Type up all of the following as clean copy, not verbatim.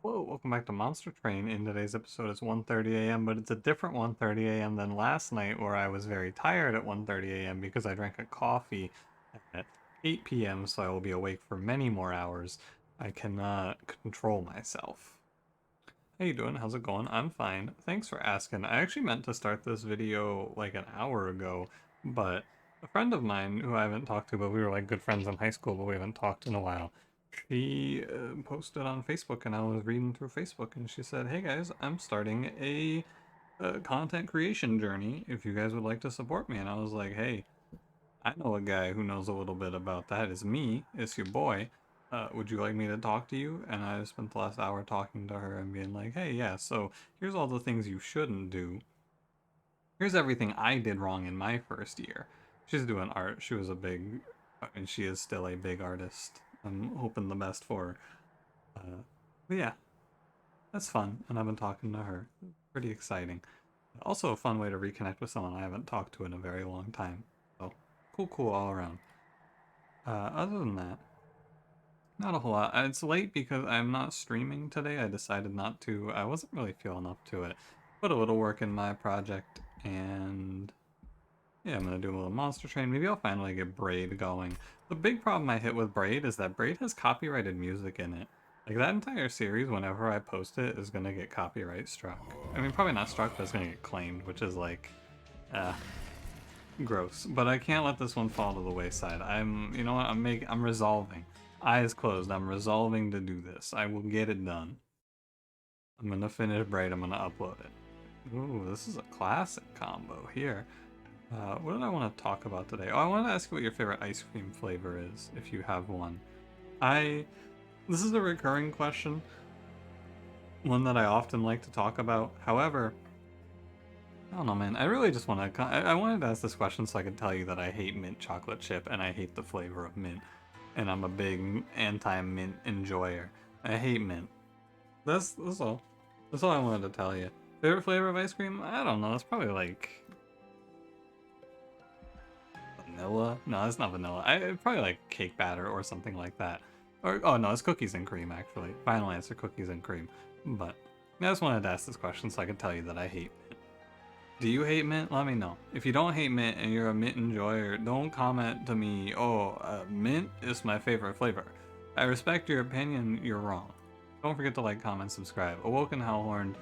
Hello, welcome back to Monster Train. In today's episode, it's 1:30 a.m., but it's a different 1:30 a.m. than last night, where I was very tired at 1:30 a.m. because I drank a coffee at 8 p.m., so I will be awake for many more hours. I cannot control myself. How you doing? How's it going? I'm fine. Thanks for asking. I actually meant to start this video like an hour ago, but a friend of mine who I haven't talked to, but we were like good friends in high school, but we haven't talked in a while. She posted on Facebook, and I was reading through Facebook, and she said, "Hey guys, I'm starting a content creation journey. If you guys would like to support me," and I was like, "Hey, I know a guy who knows a little bit about that. It's me. It's your boy. Would you like me to talk to you?" And I spent the last hour talking to her and being like, "Hey, yeah. So here's all the things you shouldn't do. Here's everything I did wrong in my first year." She's doing art. She was a big, and she is still a big artist. I'm hoping the best for her. But yeah, that's fun, and I've been talking to her. Pretty exciting. Also a fun way to reconnect with someone I haven't talked to in a very long time. So, cool all around. Other than that, not a whole lot. It's late because I'm not streaming today. I decided not to. I wasn't really feeling up to it. Put a little work in my project, and yeah, I'm gonna do a little monster train. Maybe I'll finally get Braid going. The big problem I hit with Braid is that Braid has copyrighted music in it. Like, that entire series, whenever I post it, is gonna get copyright struck. I mean, probably not struck, but it's gonna get claimed, which is like, uh, gross. But I can't let this one fall to the wayside. You know what, I'm resolving. Eyes closed, I'm resolving to do this. I will get it done. I'm gonna finish Braid, I'm gonna upload it. Ooh, this is a classic combo here. What did I want to talk about today? Oh, I wanted to ask you what your favorite ice cream flavor is, if you have one. This is a recurring question, one that I often like to talk about. However, I don't know, man. I really just want to. I wanted to ask this question so I could tell you that I hate mint chocolate chip and I hate the flavor of mint, and I'm a big anti-mint enjoyer. I hate mint. That's all. That's all I wanted to tell you. Favorite flavor of ice cream? I don't know. It's probably like vanilla? No, it's not vanilla. Probably like cake batter or something like that. Or, oh no, it's cookies and cream, actually. Final answer, cookies and cream. But I just wanted to ask this question so I could tell you that I hate mint. Do you hate mint? Let me know. If you don't hate mint and you're a mint enjoyer, don't comment to me, "Oh, mint is my favorite flavor." I respect your opinion, you're wrong. Don't forget to like, comment, subscribe. Awoken, Hellhorned,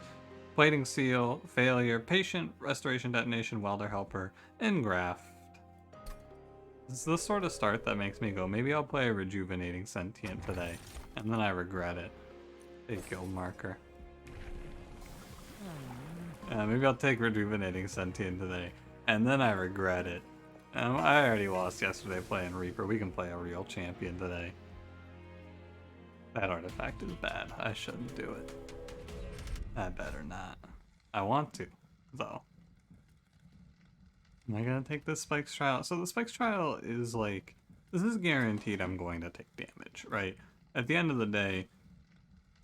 Plating Seal, Failure, Patient, Restoration Detonation, Welder Helper, and Graft. It's the sort of start that makes me go, maybe I'll play a Rejuvenating Sentient today, and then I regret it. A guild marker. Maybe I'll take Rejuvenating Sentient today, and then I regret it. I already lost yesterday playing Reaper. We can play a real champion today. That artifact is bad. I shouldn't do it. I better not. I want to, though. Am I gonna take this Spikes Trial? So the Spikes Trial is like, this is guaranteed I'm going to take damage, right? At the end of the day,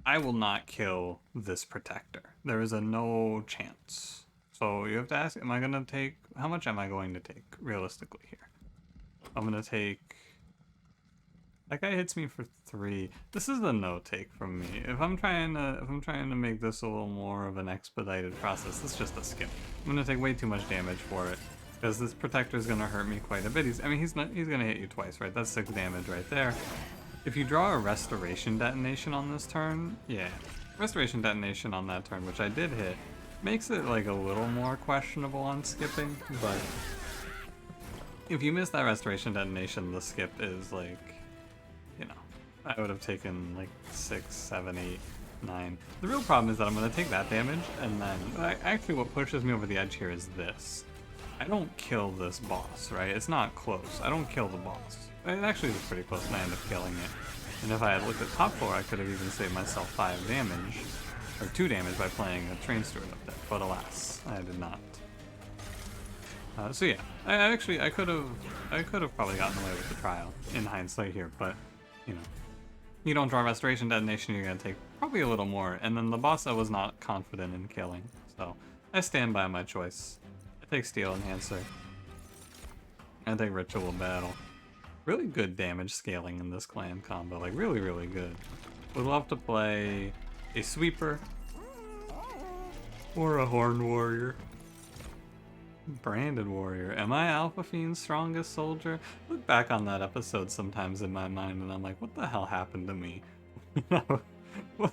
I will not kill this Protector. There is a no chance. So you have to ask, am I gonna take, how much am I going to take, realistically here? I'm gonna take, that guy hits me for 3. This is the no take from me. If I'm trying to make this a little more of an expedited process, this is just a skip. I'm gonna take way too much damage for it, because this Protector is gonna hurt me quite a bit. He's gonna hit you twice, right? That's 6 damage right there. If you draw a Restoration Detonation on this turn, yeah, Restoration Detonation on that turn, which I did hit, makes it like a little more questionable on skipping, but if you miss that Restoration Detonation, the skip is like, you know, I would have taken like 6, 7, 8, 9. The real problem is that I'm going to take that damage, and then actually what pushes me over the edge here is this. I don't kill this boss, right? It's not close. I don't kill the boss. It actually was pretty close, and I ended up killing it. And if I had looked at top floor, I could have even saved myself 5 damage, or 2 damage by playing a Train Steward up there, but alas, I did not. So yeah, I could have probably gotten away with the trial in hindsight here, but you know, you don't draw Restoration Detonation, you're gonna take probably a little more, and then the boss I was not confident in killing, so I stand by my choice. I take Steel Enhancer. I take Ritual Battle. Really good damage scaling in this clan combo, like really good. Would love to play a sweeper, or a horned warrior. Branded warrior. Am I Alpha Fiend's strongest soldier? Look back on that episode sometimes in my mind and I'm like, what the hell happened to me? what,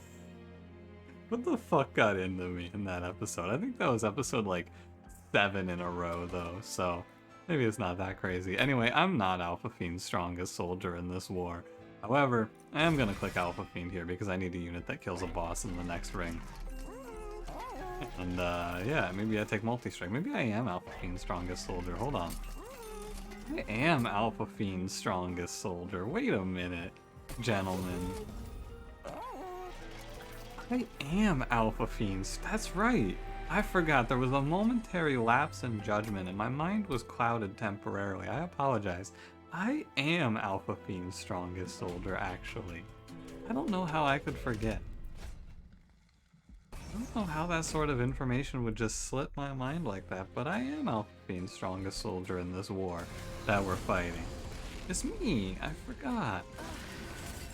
what the fuck got into me in that episode? I think that was episode like 7 in a row though, so maybe it's not that crazy. Anyway, I'm not Alpha Fiend's strongest soldier in this war. However, I am gonna click Alpha Fiend here because I need a unit that kills a boss in the next ring. And yeah, maybe I take multi-strike. Maybe I am Alpha Fiend's strongest soldier. Hold on. I am Alpha Fiend's strongest soldier. Wait a minute, gentlemen. I am Alpha Fiend's. That's right. I forgot there was a momentary lapse in judgment and my mind was clouded temporarily. I apologize. I am Alpha Fiend's strongest soldier, actually. I don't know how I could forget. I don't know how that sort of information would just slip my mind like that, but I am Alpha Fiend's strongest soldier in this war that we're fighting. It's me! I forgot.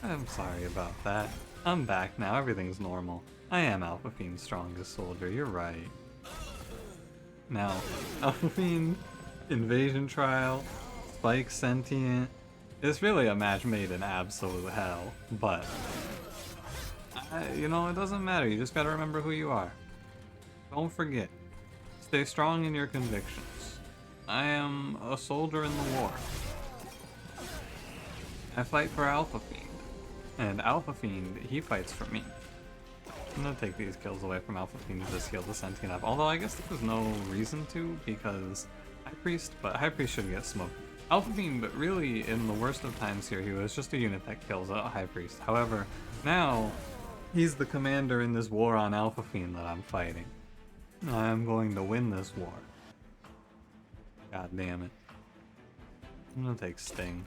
I'm sorry about that. I'm back now, everything's normal. I am Alpha Fiend's strongest soldier, you're right. Now, Alpha Fiend, Invasion Trial, Spike Sentient. It's really a match made in absolute hell, but you know, it doesn't matter. You just gotta remember who you are. Don't forget. Stay strong in your convictions. I am a soldier in the war. I fight for Alpha Fiend. And Alpha Fiend, he fights for me. I'm gonna take these kills away from Alpha Fiend to just heal the Sentient up. Although I guess there's no reason to, because High Priest, but High Priest should get smoked. Alpha Fiend, but really, in the worst of times here, he was just a unit that kills a High Priest. However, now, he's the commander in this war on Alpha Fiend that I'm fighting. I'm going to win this war. God damn it. I'm gonna take Sting.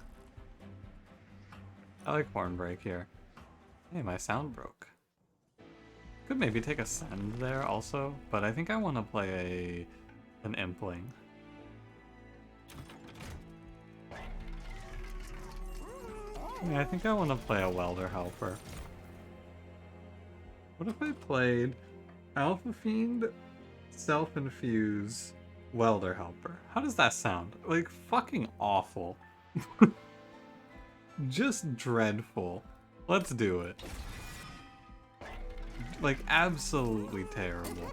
I like Horn Break here. Hey, my sound broke. Could maybe take a Send there also, but I think I want to play an Impling. Yeah, I think I want to play a Welder Helper. What if I played Alpha Fiend, Self-Infuse, Welder Helper? How does that sound? Like, fucking awful. Just dreadful. Let's do it. Like, absolutely terrible.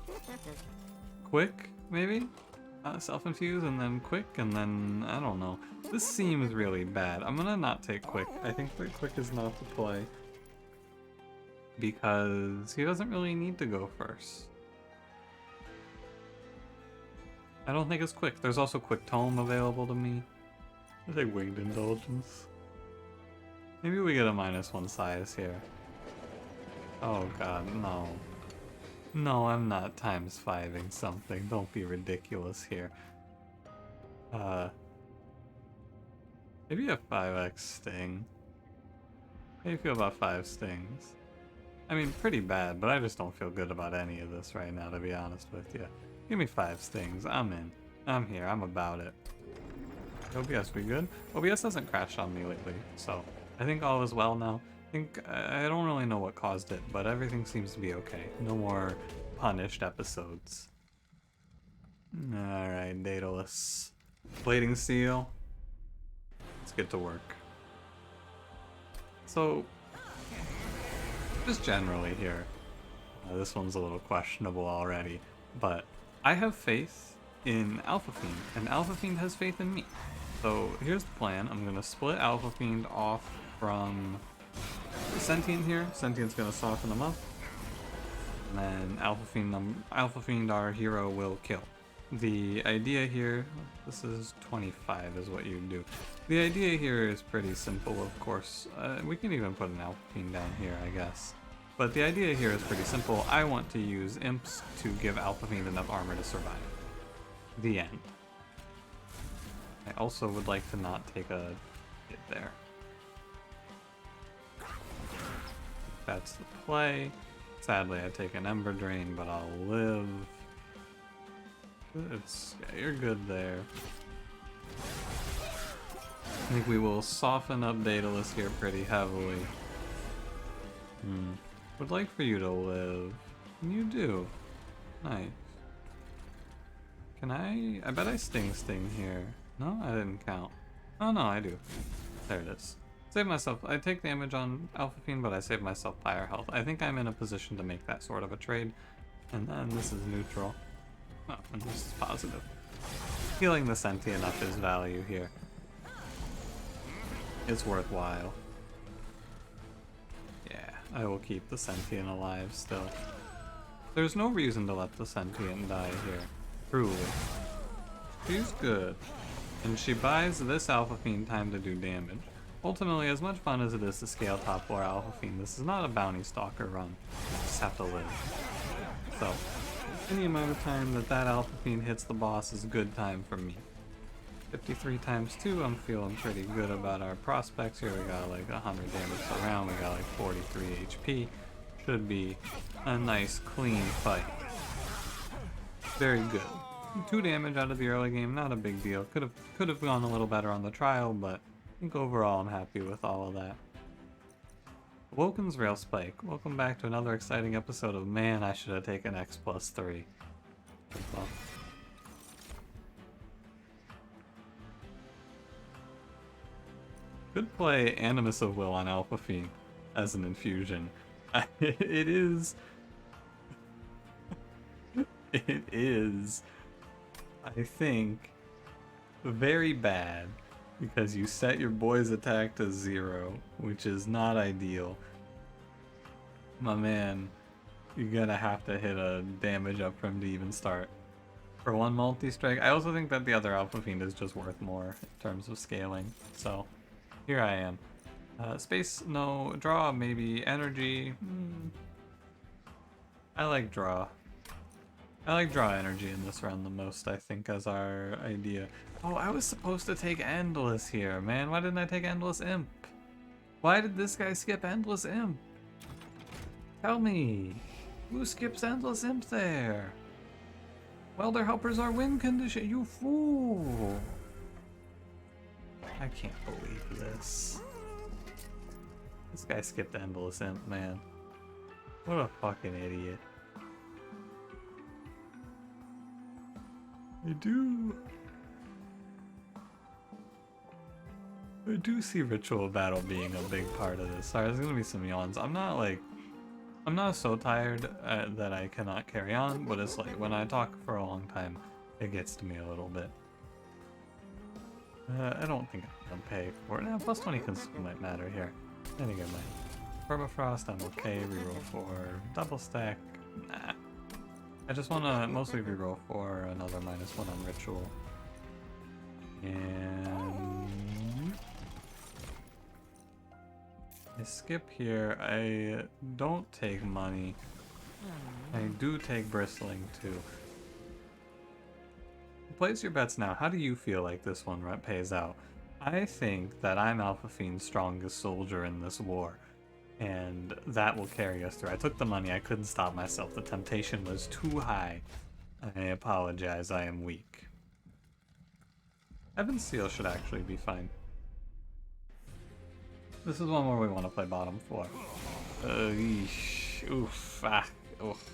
Quick, maybe? Self-Infuse, and then Quick, and then, I don't know. This seems really bad. I'm gonna not take Quick. I think that Quick is not the play. Because he doesn't really need to go first. I don't think it's Quick. There's also Quick Tome available to me. I think Winged Indulgence. Maybe we get a -1 size here. Oh god, no. No, I'm not times 5ing something. Don't be ridiculous here. Maybe a 5x Sting. How do you feel about 5 Stings? I mean, pretty bad, but I just don't feel good about any of this right now, to be honest with you. Give me 5 Stings. I'm in. I'm here. I'm about it. OBS, we good? OBS hasn't crashed on me lately, so I think all is well now. I don't really know what caused it, but everything seems to be okay. No more punished episodes. Alright, Daedalus. Plating Seal. Let's get to work. So, just generally here, this one's a little questionable already, but I have faith in Alpha Fiend, and Alpha Fiend has faith in me. So here's the plan. I'm going to split Alpha Fiend off from Sentient here. Sentient's going to soften him up, and then Alpha Fiend, our hero, will kill. The idea here, this is 25 is what you do. The idea here is pretty simple, of course. We can even put an Alpha Fiend down here, I guess. But the idea here is pretty simple. I want to use Imps to give Alpha Fiend enough armor to survive. The end. I also would like to not take a hit there. That's the play. Sadly, I take an Ember Drain, but I'll live. Yeah, you're good there. I think we will soften up Daedalus here pretty heavily. Would like for you to live. And you do. Nice. Can I bet I sting here. No, I didn't count. Oh no, I do. There it is. Save myself. I take damage on Alpha Fiend, but I save myself fire health. I think I'm in a position to make that sort of a trade. And then this is neutral. Oh, and this is positive. Healing the sentient up is value here. It's worthwhile. Yeah, I will keep the sentient alive still. There's no reason to let the sentient die here. Truly. She's good. And she buys this Alpha Fiend time to do damage. Ultimately, as much fun as it is to scale top 4 Alpha Fiend, this is not a bounty stalker run. You just have to live. So, any amount of time that Alpha Fiend hits the boss is a good time for me. 53 times 2, I'm feeling pretty good about our prospects here. We got like 100 damage per round, we got like 43 HP. Should be a nice, clean fight. Very good. 2 damage out of the early game, not a big deal. Could have gone a little better on the trial, but I think overall I'm happy with all of that. Awoken's Rail Spike. Welcome back to another exciting episode of Man, I Should Have Taken X+3. Well, could play Animus of Will on Alpha Fiend as an infusion. It is, I think, very bad because you set your boy's attack to 0, which is not ideal. My man, you're gonna have to hit a damage up for him to even start. For 1 multi-strike, I also think that the other Alpha Fiend is just worth more in terms of scaling, so here I am. Space, no. Draw, maybe. Energy. I like draw. I like draw energy in this round the most, I think, as our idea. Oh, I was supposed to take Endless here, man. Why didn't I take Endless Imp? Why did this guy skip Endless Imp? Tell me. Who skips Endless Imp there? Welder helpers are win condition, you fool. I can't believe this. This guy skipped Endless Imp, man. What a fucking idiot. I do see Ritual Battle being a big part of this. Sorry, there's gonna be some yawns. I'm not so tired that I cannot carry on, but it's like when I talk for a long time, it gets to me a little bit. I don't think I can pay for it. Now, plus 20 might matter here. Anyway, my Permafrost, I'm okay. Reroll for double stack. Nah. I just want to mostly reroll for another -1 on Ritual. And I skip here. I don't take money. I do take Bristling too. Place your bets now. How do you feel like this one pays out? I think that I'm Alpha Fiend's strongest soldier in this war, and that will carry us through. I took the money. I couldn't stop myself. The temptation was too high. I apologize. I am weak. Heaven's Seal should actually be fine. This is one where we want to play bottom 4. Oof. Ah. Oof.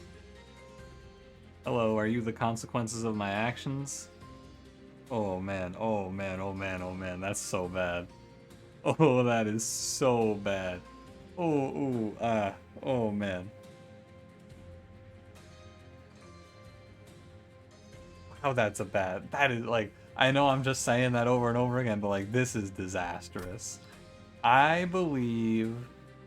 Hello, are you the consequences of my actions? Oh man, oh man, oh man, oh man, that's so bad. Oh, that is so bad. Oh, ooh, ah, oh man. Wow, that's a bad, that is like, I know I'm just saying that over and over again, but like, this is disastrous. I believe,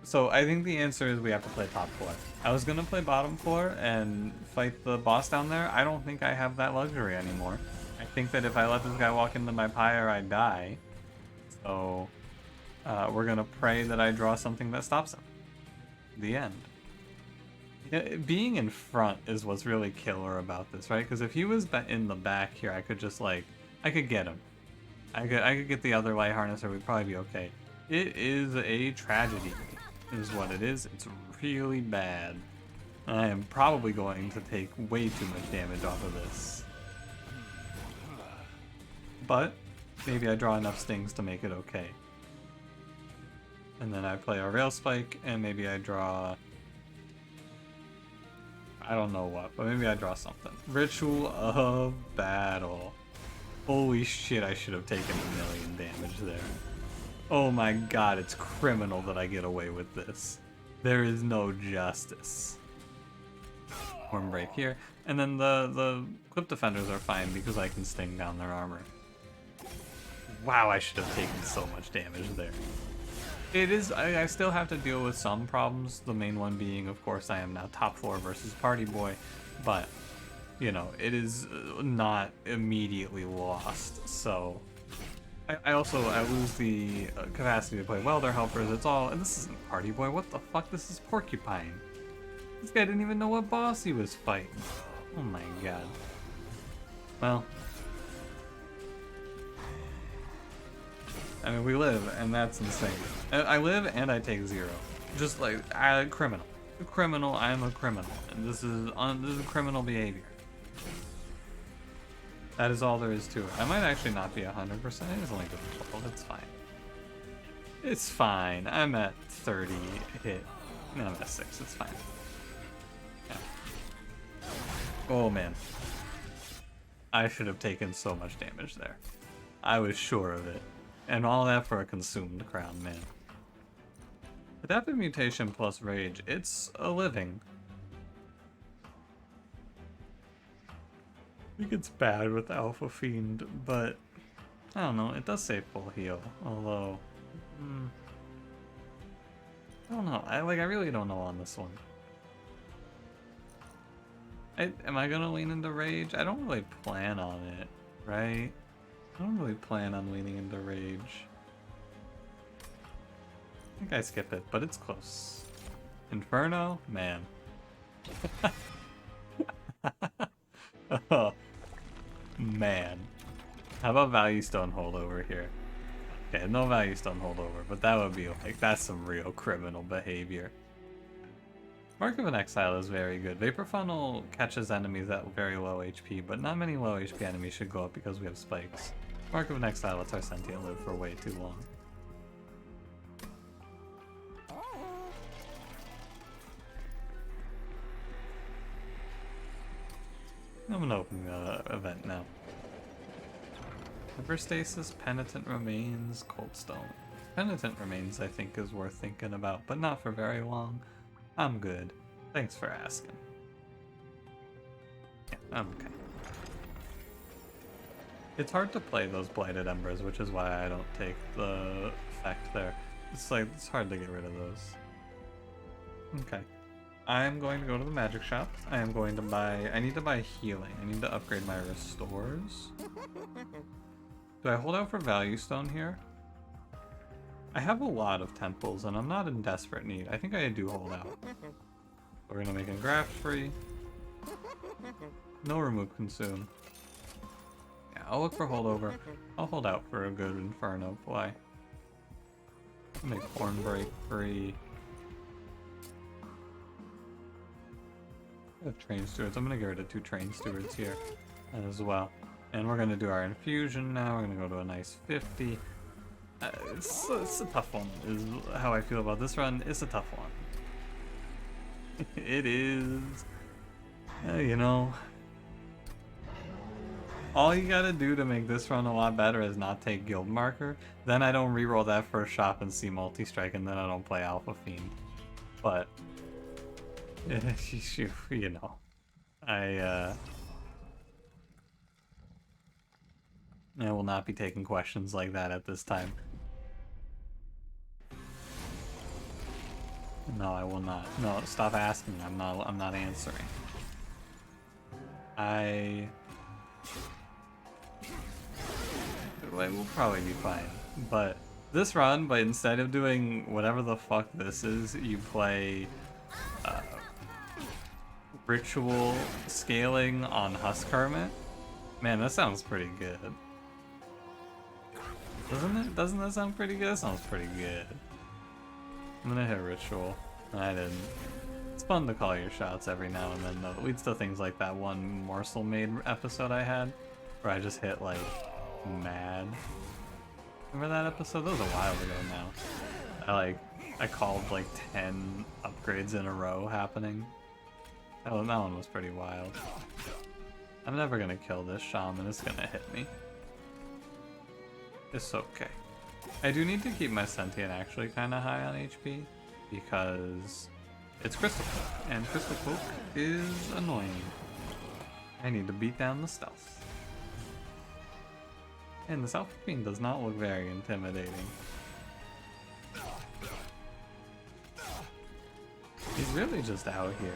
so I think the answer is we have to play top 4. I was gonna play bottom 4 and fight the boss down there. I don't think I have that luxury anymore. I think that if I let this guy walk into my pyre, I die. So, we're gonna pray that I draw something that stops him. The end. Being in front is what's really killer about this, right? Because if he was in the back here, I could just like, I could get him. I could get the other light harnesser, we'd probably be okay. It is a tragedy, is what it is. It's really bad. I am probably going to take way too much damage off of this. But maybe I draw enough stings to make it okay. And then I play a Rail Spike, and maybe I draw I don't know what, but maybe I draw something. Ritual of Battle. Holy shit, I should have taken 1,000,000 damage there. Oh my god, it's criminal that I get away with this. There is no justice. Horn break here. And then the Clip Defenders are fine because I can sting down their armor. Wow, I should have taken so much damage there. It is, I still have to deal with some problems, the main one being, of course, I am now top 4 versus Party Boy, but, you know, it is not immediately lost, so... I lose the capacity to play Welder Helpers, it's all, and this isn't Party Boy, what the fuck, this is Porcupine. This guy didn't even know what boss he was fighting. Oh my god. Well... I mean, we live, and that's insane. I live and I take 0. Just like, criminal. Criminal, I'm a criminal. And this is criminal behavior. That is all there is to it. I might actually not be 100%. It's only good 12. It's fine. It's fine. I'm at 30 hit. No, I'm at 6. It's fine. Yeah. Oh, man. I should have taken so much damage there. I was sure of it. And all that for a consumed crown, man. Adaptive Mutation plus Rage, it's a living. I think it's bad with Alpha Fiend, but I don't know, it does say full heal, although... I don't know, I really don't know on this one. Am I gonna lean into Rage? I don't really plan on it, right? I don't really plan on leaning into Rage. I think I skip it, but it's close. Inferno? Man. Oh, man. How about Value Stone Holdover here? Okay, no Value Stone Holdover, but that would be like, that's some real criminal behavior. Mark of an Exile is very good. Vapor Funnel catches enemies at very low HP, but not many low HP enemies should go up because we have spikes. Mark of an Exile lets our Sentient live for way too long. I'm gonna open the event now. Hyperstasis, Penitent Remains, Coldstone. Penitent Remains I think is worth thinking about, but not for very long. I'm good. Thanks for asking. Yeah, I'm okay. It's hard to play those Blighted Embers, which is why I don't take the effect there. It's like, it's hard to get rid of those. Okay. I'm going to go to the magic shop. I am going to buy, I need to buy healing. I need to upgrade my restores. Do I hold out for Value Stone here? I have a lot of temples and I'm not in desperate need. I think I do hold out. We're gonna make a graft free. No remove consume. Yeah, I'll look for holdover. I'll hold out for a good Inferno play. Make Horn break free. I have Train Stewards. I'm gonna get rid of 2 Train Stewards here as well. And we're gonna do our infusion now. We're gonna go to a nice 50. It's a tough one, is how I feel about this run. It's a tough one. It is. You know. All you gotta do to make this run a lot better is not take Guild Marker. Then I don't reroll that first shop and see multi-strike, and then I don't play Alpha Fiend. But, you know, I will not be taking questions like that at this time. No, I will not. No, stop asking. I'm not answering. We'll probably be fine. But this run, but instead of doing whatever the fuck this is, you play ritual scaling on Husk Hermit. Man, that sounds pretty good. Doesn't it? Doesn't that sound pretty good? That sounds pretty good. I'm gonna hit ritual. I didn't. It's fun to call your shots every now and then, though. It leads to things like that one Morsel Maid episode I had, where I just hit, like, mad. Remember that episode? That was a while ago now. I called, like, 10 upgrades in a row happening. Oh, that one was pretty wild. I'm never gonna kill this shaman, it's gonna hit me. It's okay. I do need to keep my sentient actually kinda high on HP, because it's Crystal Cloak, and Crystal Cloak is annoying. I need to beat down the stealth. And this Alpha Fiend does not look very intimidating. He's really just out here.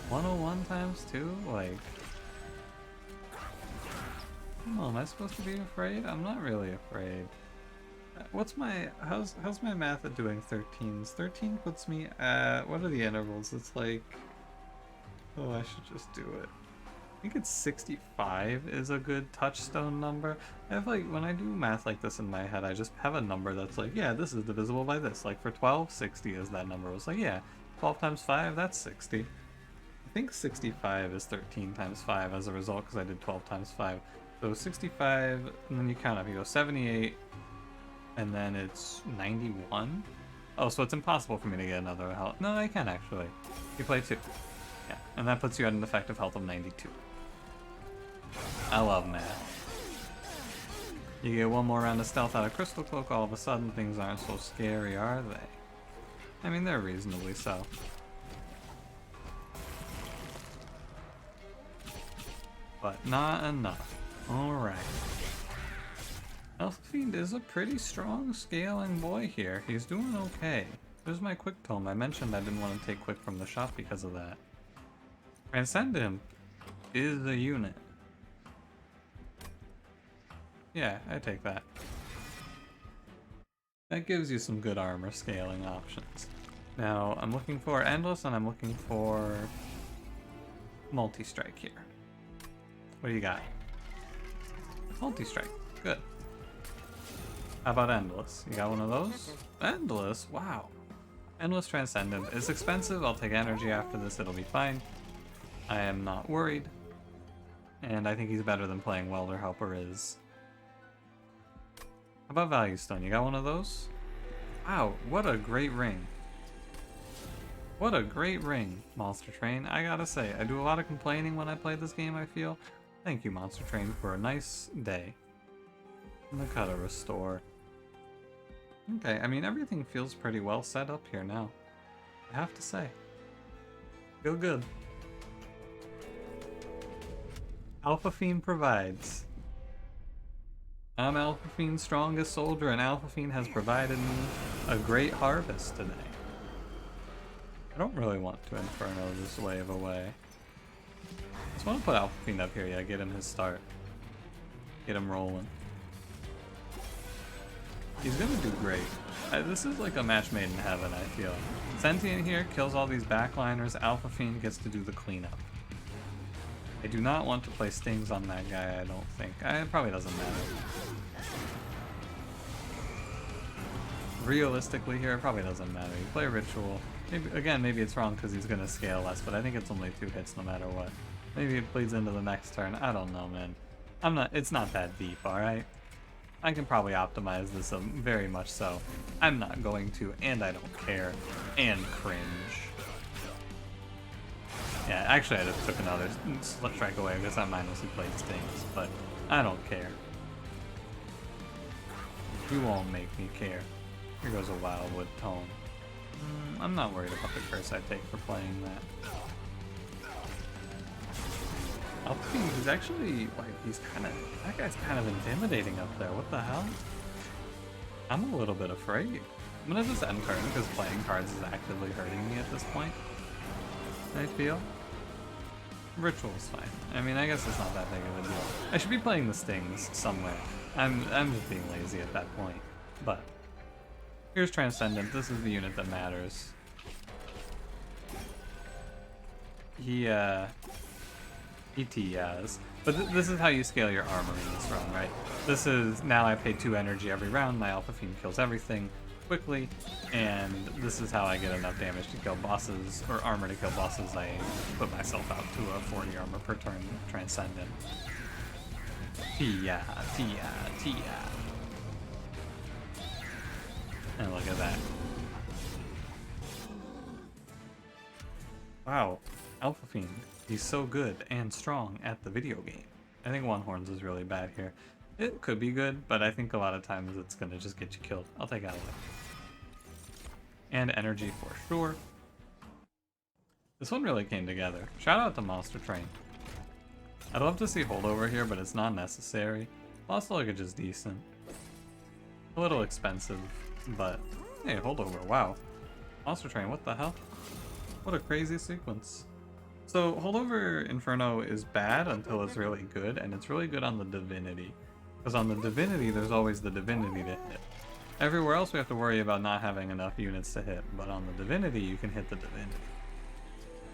101 times 2? Like... Oh, am I supposed to be afraid? I'm not really afraid. What's my... How's my math at doing 13s? 13 puts me at... What are the intervals? It's like... Oh, I should just do it. I think it's 65 is a good touchstone number. I have like, when I do math like this in my head, I just have a number that's like, yeah, this is divisible by this. Like for 12, 60 is that number. It's like, yeah, 12 times 5, that's 60. I think 65 is 13 times 5 as a result because I did 12 times 5. So 65, and then you count up, you go 78, and then it's 91. Oh, so it's impossible for me to get another health. No, I can actually. You play 2. Yeah, and that puts you at an effective health of 92. I love math. You get one more round of stealth out of Crystal Cloak, all of a sudden things aren't so scary, are they? I mean, they're reasonably so. But not enough. Alright. Alpha Fiend is a pretty strong scaling boy here. He's doing okay. There's my quick tome. I mentioned I didn't want to take quick from the shop because of that. Transcendent is a unit. Yeah, I take that. That gives you some good armor scaling options. Now, I'm looking for Endless and I'm looking for Multi-Strike here. What do you got? Multi-Strike. Good. How about Endless? You got one of those? Endless? Wow. Endless Transcendent is expensive. I'll take energy after this. It'll be fine. I am not worried. And I think he's better than playing Welder Helper is. How about Value Stone? You got one of those? Wow, what a great ring. What a great ring, Monster Train. I gotta say, I do a lot of complaining when I play this game, I feel. Thank you, Monster Train, for a nice day. I'm gonna cut a restore. Okay, I mean, everything feels pretty well set up here now. I have to say. Feel good. Alpha Fiend provides. I'm Alpha Fiend's strongest soldier, and Alpha Fiend has provided me a great harvest today. I don't really want to Inferno this wave away. I just want to put Alpha Fiend up here, yeah, get him his start. Get him rolling. He's gonna do great. This is like a match made in heaven, I feel. Sentient here kills all these backliners, Alpha Fiend gets to do the cleanup. I do not want to play stings on that guy, I don't think. It probably doesn't matter. Realistically here, it probably doesn't matter. You play Ritual. Maybe, again, maybe it's wrong because he's going to scale less, but I think it's only 2 hits no matter what. Maybe it bleeds into the next turn. I don't know, man. It's not that deep, alright? I can probably optimize this very much so. I'm not going to, and I don't care. And cringe. Yeah, actually I just took another Slip Strike away because I mindlessly played stings, but I don't care. You won't make me care. Here goes a Wildwood Tome. I'm not worried about the curse I take for playing that. Alpha Fiend, he's actually, like, that guy's kind of intimidating up there. What the hell? I'm a little bit afraid. I'm gonna just end turn because playing cards is actively hurting me at this point. I feel. Ritual's fine. I mean, I guess it's not that big of a deal. I should be playing the stings somewhere. I'm just being lazy at that point. But here's Transcendent. This is the unit that matters. He TS. But this is how you scale your armor in this run, right? This is, now I pay 2 energy every round, my Alpha Fiend kills everything quickly, and this is how I get enough damage to kill bosses, or armor to kill bosses. I put myself out to a 40 armor per turn Transcendent. Tia. And look at that. Wow. Alpha Fiend. He's so good and strong at the video game. I think One Horns is really bad here. It could be good, but I think a lot of times it's gonna just get you killed. I'll take Aloe. And energy for sure. This one really came together. Shout out to monstertrain. I'd love to see holdover here, but it's not necessary. Lost luggage is decent. A little expensive, but hey, holdover, wow. Monstertrain, what the hell? What a crazy sequence. So holdover Inferno is bad until it's really good, and it's really good on the Divinity. Because on the Divinity, there's always the Divinity to hit. Everywhere else we have to worry about not having enough units to hit, but on the Divinity, you can hit the Divinity.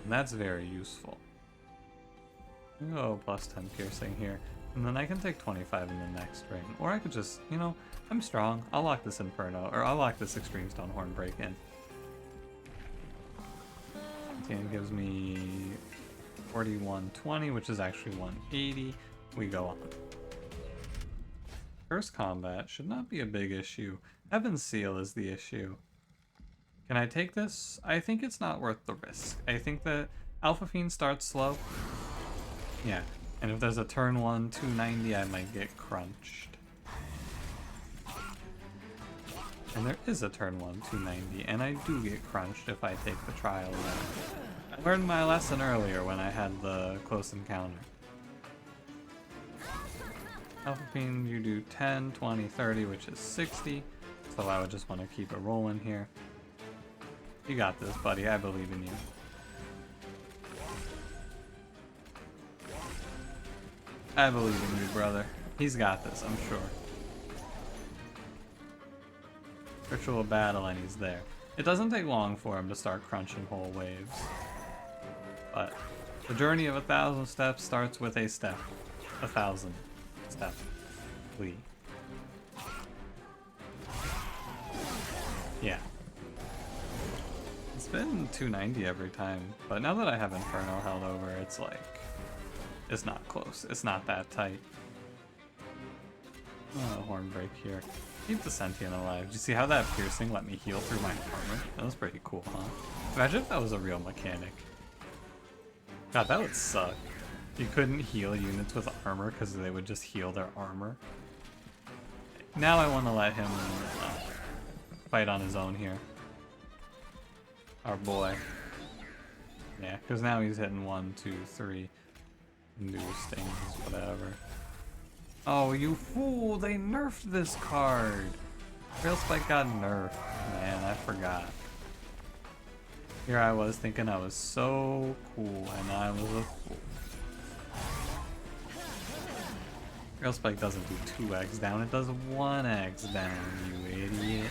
And that's very useful. Oh, plus 10 piercing here. And then I can take 25 in the next ring. Or I could just, you know, I'm strong. I'll lock this Inferno, or I'll lock this Extreme Stonehorn break in. 10 gives me 4120, which is actually 180. We go on. First combat should not be a big issue. Heaven's Seal is the issue. Can I take this? I think it's not worth the risk. I think that Alpha Fiend starts slow. Yeah, and if there's a turn 1 290, I might get crunched. And there is a turn 1 290, and I do get crunched if I take the trial. I learned my lesson earlier when I had the close encounter. Alpha Fiend, you do 10, 20, 30, which is 60. So I would just want to keep it rolling here. You got this, buddy. I believe in you. I believe in you, brother. He's got this, I'm sure. Ritual battle, and he's there. It doesn't take long for him to start crunching whole waves. But the journey of 1,000 steps starts with a step. 1,000 steps. Please. Yeah. It's been 290 every time, but now that I have Inferno held over, it's like, it's not close. It's not that tight. Oh, horn break here. Keep the Sentient alive. Did you see how that piercing let me heal through my armor? That was pretty cool, huh? Imagine if that was a real mechanic. God, that would suck. You couldn't heal units with armor because they would just heal their armor. Now I want to let him fight on his own here. Our boy. Yeah, because now he's hitting 1, 2, 3. And do stings, whatever. Oh, you fool! They nerfed this card! Rail Spike got nerfed. Man, I forgot. Here I was thinking I was so cool, and I was a fool. Rail Spike doesn't do 2x down, it does 1x down, you idiot.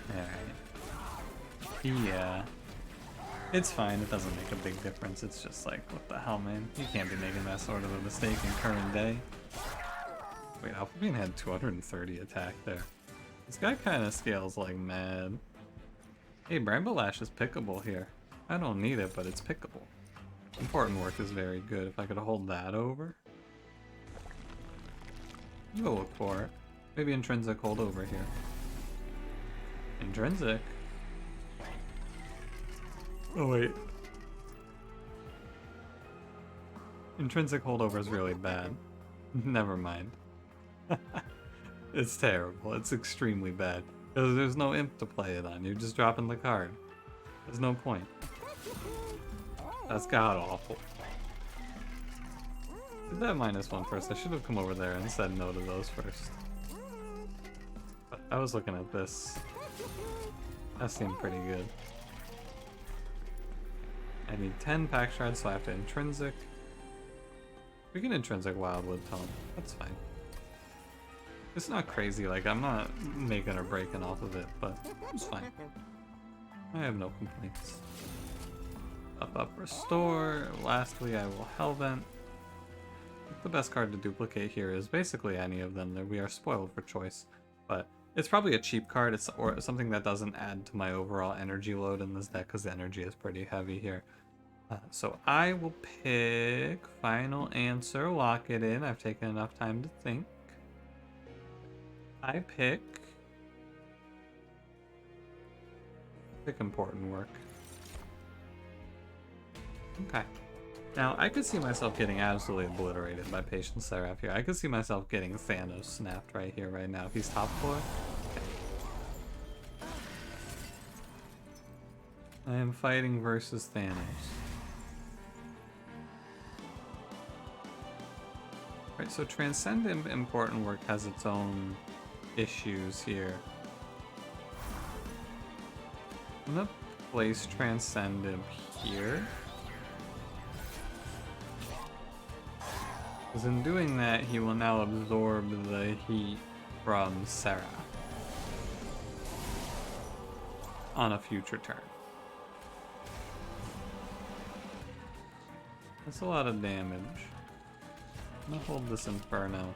Alright. Yeah. It's fine, it doesn't make a big difference, it's just like, what the hell, man? You can't be making that sort of a mistake in current day. Wait, Alpha Fiend had 230 attack there. This guy kind of scales like mad. Hey, Bramble Lash is pickable here. I don't need it, but it's pickable. Important work is very good. If I could hold that over. Go look for it. Maybe intrinsic hold over here. Intrinsic? Oh wait. Intrinsic holdover is really bad. Never mind. It's terrible. It's extremely bad. Because there's no imp to play it on. You're just dropping the card. There's no point. That's god awful. Did that -1 first. I should have come over there and said no to those first. But I was looking at this. That seemed pretty good. I need 10 pack shards, so I have to intrinsic. We can intrinsic Wildwood Tome. That's fine. It's not crazy, like I'm not making or breaking off of it, but it's fine. I have no complaints. Up, restore. Lastly, I will Hellvent. The best card to duplicate here is basically any of them. We are spoiled for choice, but it's probably a cheap card. It's or something that doesn't add to my overall energy load in this deck because the energy is pretty heavy here. So I will pick Final Answer, lock it in. I've taken enough time to think. I pick Important Work. Okay. Now, I could see myself getting absolutely obliterated by Patient Seraph here. I could see myself getting Thanos snapped right here, right now, if he's top 4. Okay. I am fighting versus Thanos. Right, so Transcendent Important Work has its own issues here. I'm gonna place Transcendent here. Because in doing that, he will now absorb the heat from Sarah on a future turn. That's a lot of damage. I'm gonna hold this Inferno.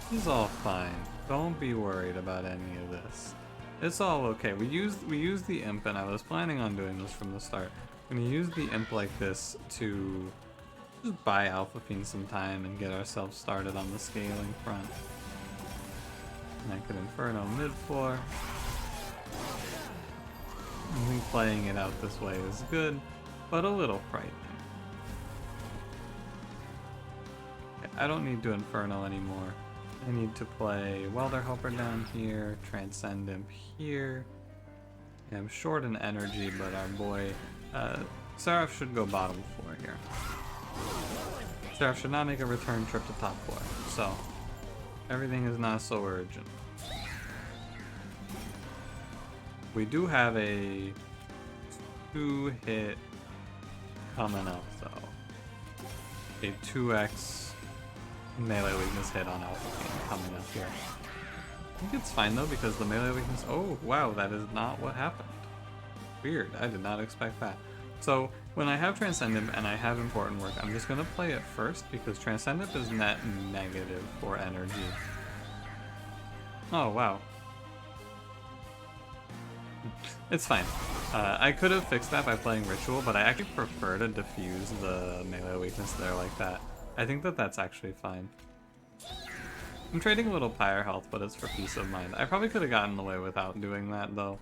This is all fine. Don't be worried about any of this. It's all okay. We used the imp, and I was planning on doing this from the start. I'm gonna use the imp like this to just buy Alpha Fiend some time and get ourselves started on the scaling front. And I could Inferno mid floor. I think playing it out this way is good, but a little frightening. Okay, I don't need to Inferno anymore. I need to play Welder Helper down here, Transcend Imp here. Yeah, I'm short in energy, but our boy Seraph should go bottom floor here. Seraph should not make a return trip to top floor, so everything is not so urgent. We do have a 2-hit coming up, though. A 2x melee weakness hit on Alpha Fiend coming up here. I think it's fine though, because the melee weakness... Oh, wow, that is not what happened. Weird, I did not expect that. So, when I have Transcendent and I have Important Work, I'm just going to play it first, because Transcendent is net negative for energy. Oh, wow. It's fine. I could have fixed that by playing Ritual, but I actually prefer to diffuse the melee weakness there like that. I think that that's actually fine. I'm trading a little Pyre health, but it's for peace of mind. I probably could have gotten away without doing that, though.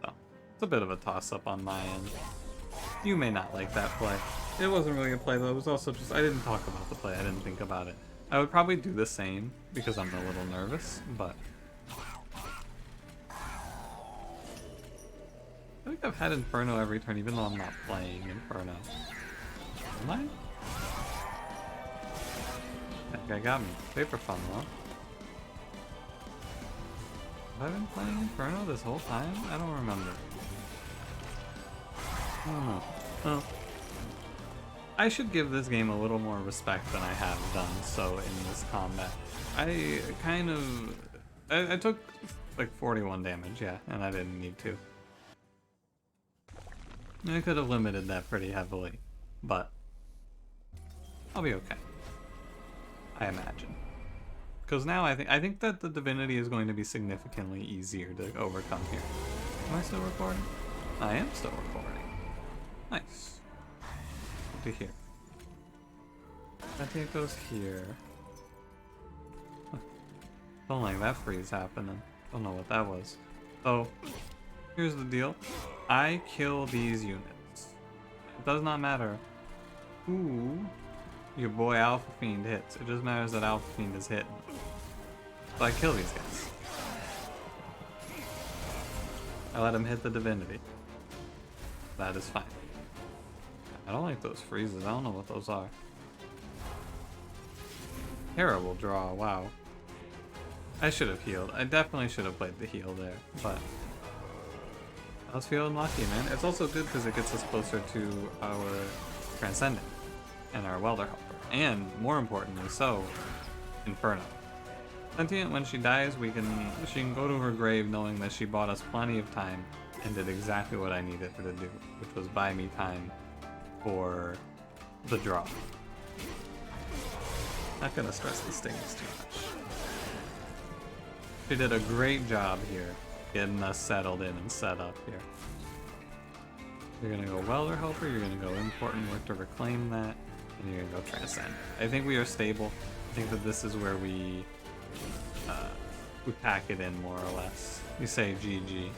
So, it's a bit of a toss-up on my end. You may not like that play. It wasn't really a play, though. It was also just... I didn't talk about the play. I didn't think about it. I would probably do the same, because I'm a little nervous, but... I think I've had Inferno every turn, even though I'm not playing Inferno. Am I? That guy got me. Paper funnel, huh? Have I been playing Inferno this whole time? I don't remember. I don't know. Well, I should give this game a little more respect than I have done so in this combat. I kind of... I took like 41 damage, yeah, and I didn't need to. I could have limited that pretty heavily, but I'll be okay. I imagine. Because now I think that the Divinity is going to be significantly easier to overcome here. Am I still recording? I am still recording. Nice. Good to hear. I think it goes here. Don't like that freeze happening. Don't know what that was. So, here's the deal. I kill these units. It does not matter who your boy Alpha Fiend hits. It just matters that Alpha Fiend is hit. So I kill these guys. I let him hit the Divinity. That is fine. I don't like those freezes. I don't know what those are. Terrible draw. Wow. I should have healed. I definitely should have played the heal there, but I was feeling lucky, man. It's also good because it gets us closer to our Transcendent and our Welder Helper. And, more importantly so, Inferno. Sentient, when she dies, she can go to her grave knowing that she bought us plenty of time and did exactly what I needed her to do, which was buy me time for the draw. Not gonna stress the stings too much. She did a great job here, getting us settled in and set up here. You're gonna go Welder Helper, you're gonna go Important Work to reclaim that, and you're gonna go Transcend. I think we are stable. I think that this is where we pack it in more or less. You say GG.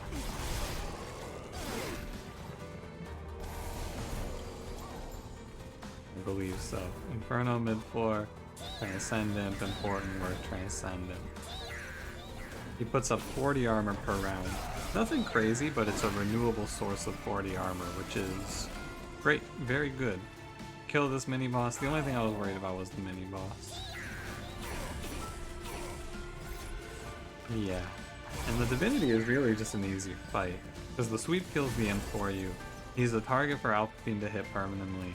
I believe so. Inferno mid-floor, Transcendent, important work, Transcendent. He puts up 40 armor per round. Nothing crazy, but it's a renewable source of 40 armor, which is great, very good. Kill this mini-boss. The only thing I was worried about was the mini-boss. Yeah. And the Divinity is really just an easy fight, because the sweep kills the imp for you. He's a target for Alpha Fiend to hit permanently.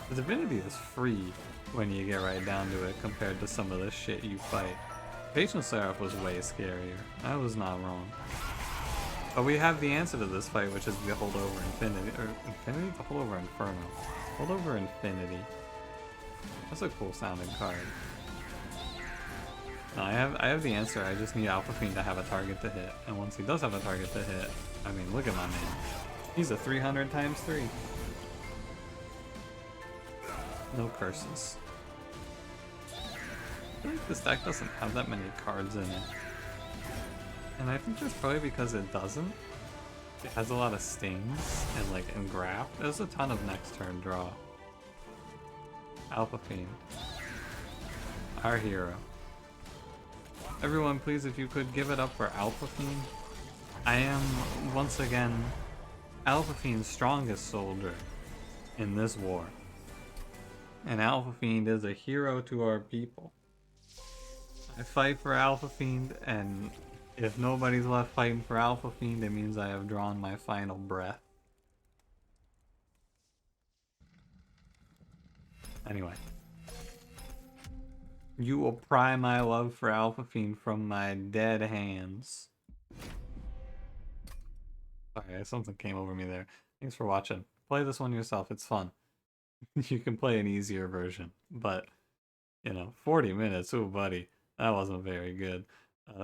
The Divinity is free when you get right down to it compared to some of the shit you fight. Patient Seraph was way scarier. I was not wrong. But we have the answer to this fight, which is the Holdover Infinity. Or Infinity? The Holdover Inferno. Holdover Infinity. That's a cool sounding card. No, I have the answer. I just need Alpha Fiend to have a target to hit. And once he does have a target to hit, I mean, look at my man. He's a 300 times 3. No curses. I feel like this deck doesn't have that many cards in it. And I think that's probably because it doesn't. It has a lot of stings and like engraft. There's a ton of next turn draw. Alpha Fiend. Our hero. Everyone, please, if you could give it up for Alpha Fiend. I am, once again, Alpha Fiend's strongest soldier in this war. And Alpha Fiend is a hero to our people. I fight for Alpha Fiend, and if nobody's left fighting for Alpha Fiend, it means I have drawn my final breath. Anyway. You will pry my love for Alpha Fiend from my dead hands. Sorry, something came over me there. Thanks for watching. Play this one yourself, it's fun. You can play an easier version, but, you know, 40 minutes, ooh buddy, that wasn't very good.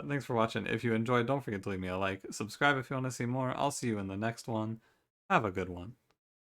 Thanks for watching. If you enjoyed, don't forget to leave me a like. Subscribe if you want to see more. I'll see you in the next one. Have a good one.